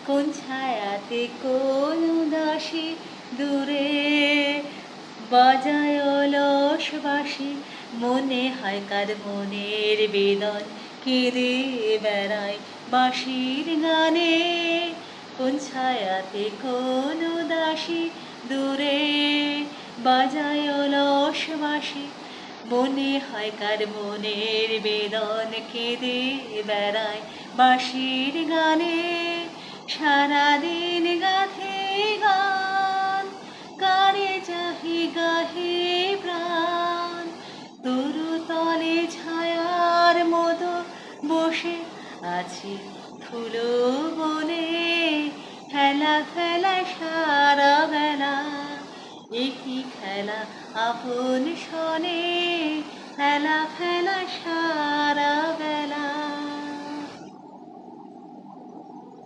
কোন ছায়াতে কোন উদাসী দূরে বাজায় অলস বাঁশি, মনে হয় কার মনের বেদন কেঁদে বেড়ায় বাঁশির গানে। কোন ছায়াতে কোন উদাসী দূরে বাজায় অলস বাঁশি, মনে হয় কার মনের বেদন কেঁদে বেড়ায় বাঁশির গানে। সারাদিন গাথে গান, কারে চাহি গাহে প্রাণ, তরু তলে ছায়ার মতো বসে আছি ধুলো বনে। খেলা খেলা সারা বেলা, একই খেলা আপন শনে, খেলা খেলা সারা